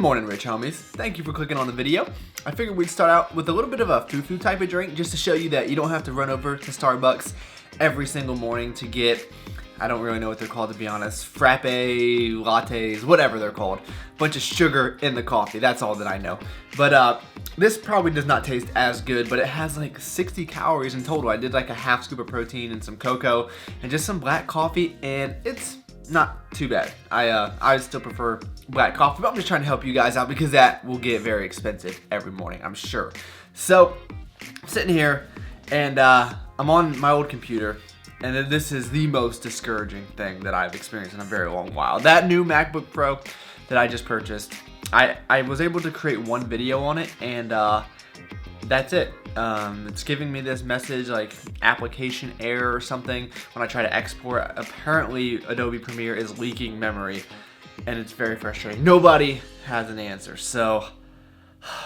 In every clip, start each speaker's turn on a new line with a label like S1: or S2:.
S1: morning, rich homies. Thank you for clicking on the video. I figured we'd start out with a little bit of a foo-foo type of drink just to show you that you don't have to run over to Starbucks every single morning to get, I don't really know what they're called to be honest, frappe, lattes, whatever they're called. Bunch of sugar in the coffee, that's all that I know. But this probably does not taste as good, but it has like 60 calories in total. I did like a half scoop of protein and some cocoa and just some black coffee, and it's not too bad. I still prefer black coffee, but I'm just trying to help you guys out because that will get very expensive every morning, I'm sure. So, I'm sitting here and I'm on my old computer, and this is the most discouraging thing that I've experienced in a very long while. That new MacBook Pro that I just purchased, I was able to create one video on it, and that's it. It's giving me this message like application error or something when I try to export. Apparently Adobe Premiere is leaking memory, and it's very frustrating. Nobody has an answer, so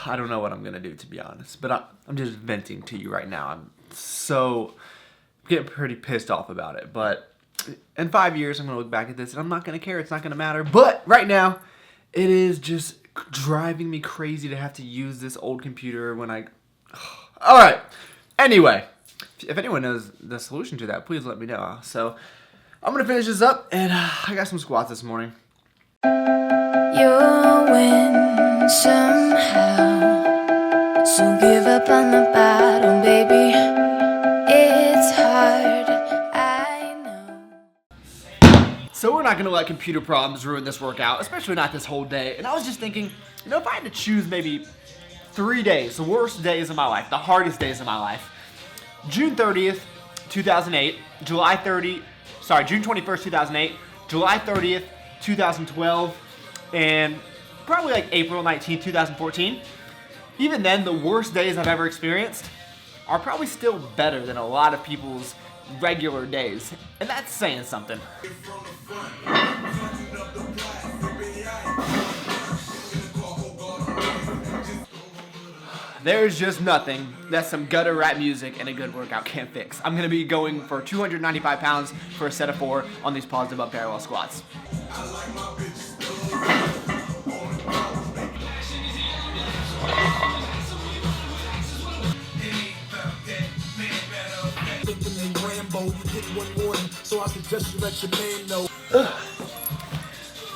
S1: I don't know what I'm gonna do, to be honest, but I'm just venting to you right now. I'm getting pretty pissed off about it, but in 5 years I'm gonna look back at this and I'm not gonna care. It's not gonna matter, but right now it is just driving me crazy to have to use this old computer when Alright, anyway, if anyone knows the solution to that, please let me know. So, I'm going to finish this up, and I got some squats this morning.
S2: You'll win somehow, so give up on the battle, baby. It's hard, I know.
S1: So we're not going to let computer problems ruin this workout, especially not this whole day. And I was just thinking, you know, if I had to choose maybe 3 days, the worst days of my life, the hardest days of my life. June 30th, 2008, June 21st, 2008, July 30th, 2012, and probably like April 19th, 2014. Even then, the worst days I've ever experienced are probably still better than a lot of people's regular days. And that's saying something. There's just nothing that some gutter rap music and a good workout can't fix. I'm going to be going for 295 pounds for a set of 4 on these positive up parallel squats.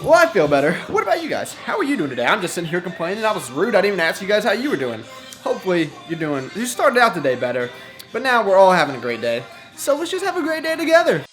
S1: Well, I feel better. What about you guys? How are you doing today? I'm just sitting here complaining. I was rude. I didn't even ask you guys how you were doing. Hopefully you started out the day better, but now we're all having a great day. So let's just have a great day together.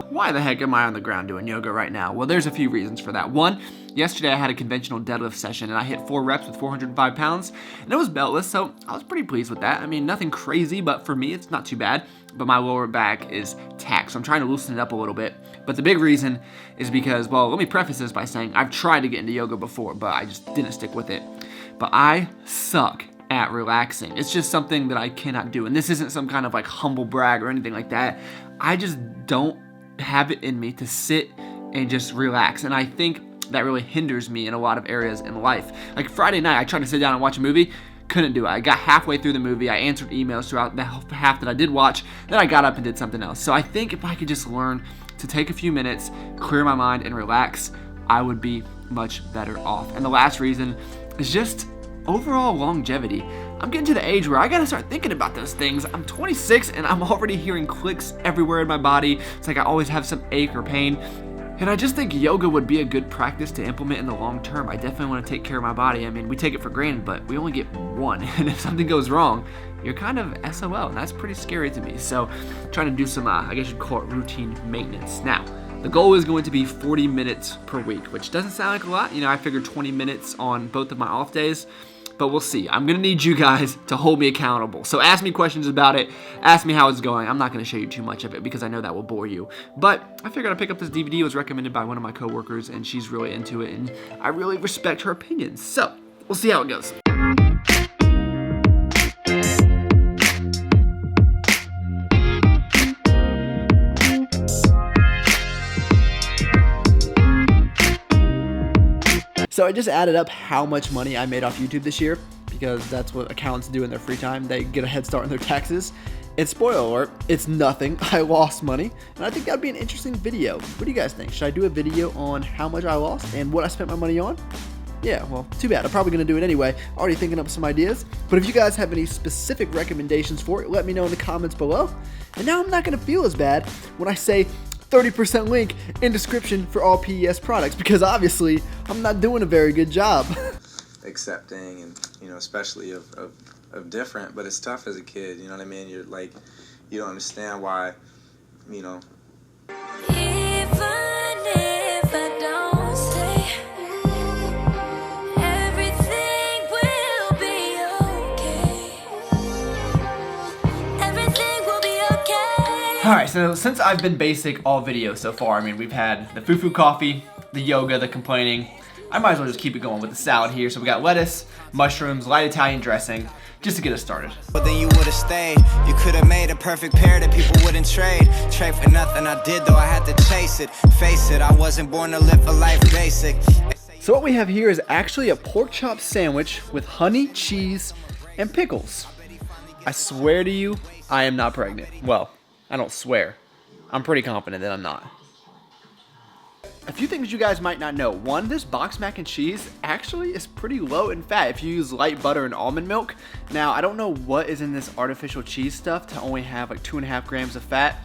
S1: Why the heck am I on the ground doing yoga right now? Well, there's a few reasons for that. One, yesterday I had a conventional deadlift session and I hit 4 reps with 405 pounds and it was beltless, so I was pretty pleased with that. I mean, nothing crazy, but for me, it's not too bad. But my lower back is taxed, so I'm trying to loosen it up a little bit. But the big reason is because, well, let me preface this by saying I've tried to get into yoga before, but I just didn't stick with it. But I suck at relaxing. It's just something that I cannot do. And this isn't some kind of like humble brag or anything like that. I just don't have it in me to sit and just relax, and I think that really hinders me in a lot of areas in life. Like Friday night I tried to sit down and watch a movie, couldn't do it. I got halfway through the movie, I answered emails throughout the half that I did watch, then I got up and did something else. So I think if I could just learn to take a few minutes, clear my mind and relax, I would be much better off. And the last reason is just overall longevity. I'm getting to the age where I gotta start thinking about those things. I'm 26 and I'm already hearing clicks everywhere in my body. It's like I always have some ache or pain. And I just think yoga would be a good practice to implement in the long term. I definitely want to take care of my body. I mean, we take it for granted, but we only get one. And if something goes wrong, you're kind of SOL, and that's pretty scary to me. So I'm trying to do some, I guess you'd call it routine maintenance. Now, the goal is going to be 40 minutes per week, which doesn't sound like a lot. You know, I figured 20 minutes on both of my off days. But we'll see. I'm going to need you guys to hold me accountable. So ask me questions about it. Ask me how it's going. I'm not going to show you too much of it because I know that will bore you. But I figured I'd pick up this DVD. It was recommended by one of my coworkers, and she's really into it, and I really respect her opinions. So we'll see how it goes. So I just added up how much money I made off YouTube this year, because that's what accountants do in their free time. They get a head start on their taxes. And spoiler alert, it's nothing. I lost money, and I think that'd be an interesting video. What do you guys think? Should I do a video on how much I lost and what I spent my money on? Yeah, well, too bad. I'm probably going to do it anyway. Already thinking up some ideas. But if you guys have any specific recommendations for it, let me know in the comments below. And now I'm not going to feel as bad when I say 30% link in description for all PES products, because obviously I'm not doing a very good job.
S3: Accepting and, you know, especially of different, but it's tough as a kid, you know what I mean? You're like, you don't understand why, you know.
S2: Even if I don't say, everything will be okay. Everything will be okay.
S1: Alright, so since I've been basic all video so far, I mean, we've had the foo-foo coffee, the yoga, the complaining. I might as well just keep it going with the salad here. So we got lettuce, mushrooms, light Italian dressing, just to get us started.
S4: But then you would have stayed. You could have made a perfect pair that people wouldn't trade. Trade for nothing I did, though I had to chase it. Face it, I wasn't born to live a life basic.
S1: So what we have here is actually a pork chop sandwich with honey, cheese, and pickles. I swear to you, I am not pregnant. Well, I don't swear. I'm pretty confident that I'm not. A few things you guys might not know. One, this box mac and cheese actually is pretty low in fat if you use light butter and almond milk. Now, I don't know what is in this artificial cheese stuff to only have like 2.5 grams of fat.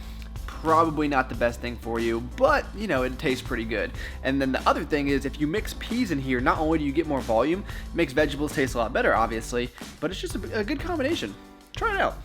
S1: Probably not the best thing for you, but you know, it tastes pretty good. And then the other thing is, if you mix peas in here, not only do you get more volume, it makes vegetables taste a lot better, obviously, but it's just a good combination. Try it out.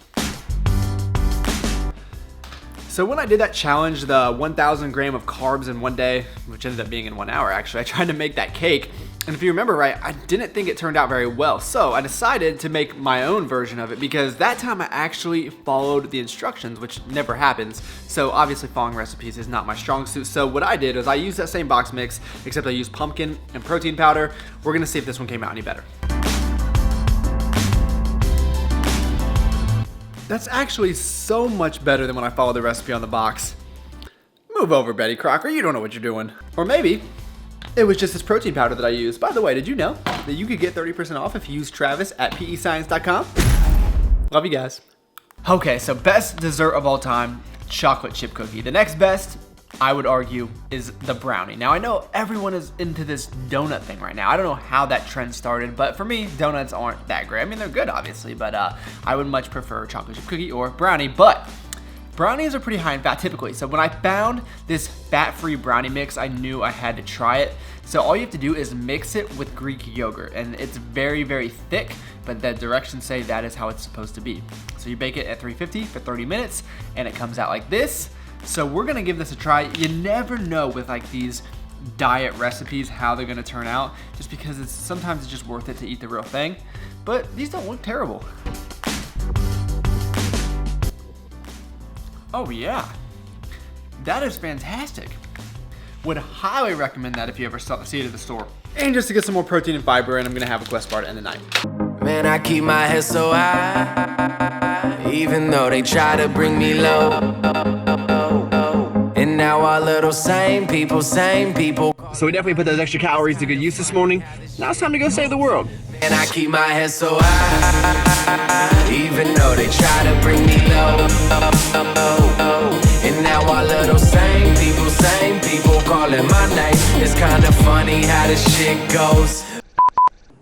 S1: So when I did that challenge, the 1,000 gram of carbs in one day, which ended up being in 1 hour actually, I tried to make that cake. And if you remember right, I didn't think it turned out very well. So I decided to make my own version of it, because that time I actually followed the instructions, which never happens. So obviously following recipes is not my strong suit. So what I did is I used that same box mix, except I used pumpkin and protein powder. We're gonna see if this one came out any better. That's actually so much better than when I followed the recipe on the box. Move over, Betty Crocker, you don't know what you're doing. Or maybe it was just this protein powder that I used. By the way, did you know that you could get 30% off if you use Travis at pescience.com? Love you guys. Okay, so best dessert of all time, chocolate chip cookie. The next best, I would argue, is the brownie. Now I know everyone is into this donut thing right now. I don't know how that trend started, but for me, donuts aren't that great. I mean, they're good obviously, but I would much prefer chocolate chip cookie or brownie, but brownies are pretty high in fat typically. So when I found this fat-free brownie mix, I knew I had to try it. So all you have to do is mix it with Greek yogurt, and it's very, very thick, but the directions say that is how it's supposed to be. So you bake it at 350 for 30 minutes, and it comes out like this. So we're gonna give this a try. You never know with like these diet recipes how they're gonna turn out, just because sometimes it's just worth it to eat the real thing. But these don't look terrible. Oh yeah, that is fantastic. Would highly recommend that if you ever see it at the store. And just to get some more protein and fiber in, I'm gonna have a Quest bar to end the night.
S4: Man, I keep my head so high, even though they try to bring me low. And now our little same people.
S1: So we definitely put those extra calories to good use this morning. Now it's time to go save the world.
S4: And I keep my head so high, even though they try to bring me low. And now our little same people calling my name. It's kinda funny how this shit goes.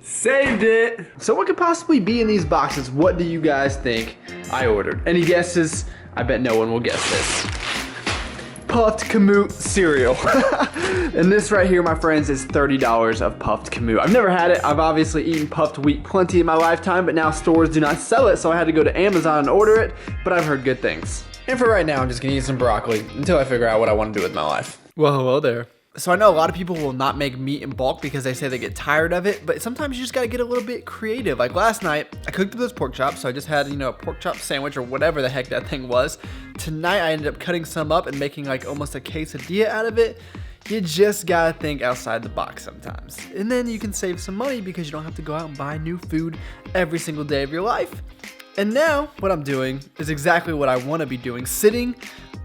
S1: Saved it. So what could possibly be in these boxes? What do you guys think I ordered? Any guesses? I bet no one will guess this. Puffed Kamut cereal. And this right here, my friends, is $30 of puffed Kamut. I've never had it. I've obviously eaten puffed wheat plenty in my lifetime, but now stores do not sell it, so I had to go to Amazon and order it, but I've heard good things. And for right now, I'm just gonna eat some broccoli until I figure out what I want to do with my life. Well, hello there. So I know a lot of people will not make meat in bulk because they say they get tired of it, but sometimes you just gotta get a little bit creative. Like last night, I cooked up those pork chops, so I just had, you know, a pork chop sandwich or whatever the heck that thing was. Tonight, I ended up cutting some up and making like almost a quesadilla out of it. You just gotta think outside the box sometimes. And then you can save some money because you don't have to go out and buy new food every single day of your life. And now, what I'm doing is exactly what I wanna be doing, sitting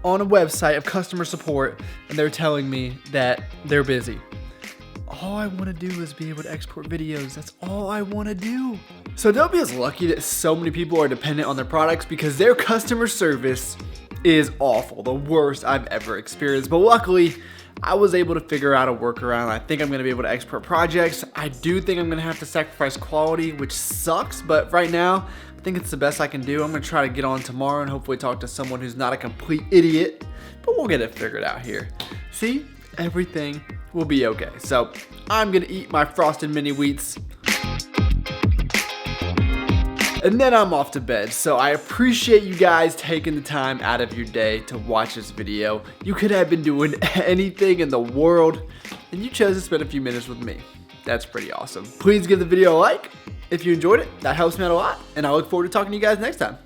S1: on a website of customer support, and they're telling me that they're busy. all I want to do is be able to export videos. That's all I want to do. So Adobe is lucky that so many people are dependent on their products because their customer service is awful, the worst I've ever experienced. But luckily, I was able to figure out a workaround. I think I'm gonna be able to export projects. I do think I'm gonna have to sacrifice quality, which sucks, but right now, I think it's the best I can do. I'm gonna try to get on tomorrow and hopefully talk to someone who's not a complete idiot, but we'll get it figured out here. See, everything will be okay. So I'm gonna eat my frosted mini wheats, and then I'm off to bed. So I appreciate you guys taking the time out of your day to watch this video. You could have been doing anything in the world, and you chose to spend a few minutes with me. That's pretty awesome. Please give the video a like if you enjoyed it. That helps me out a lot, and I look forward to talking to you guys next time.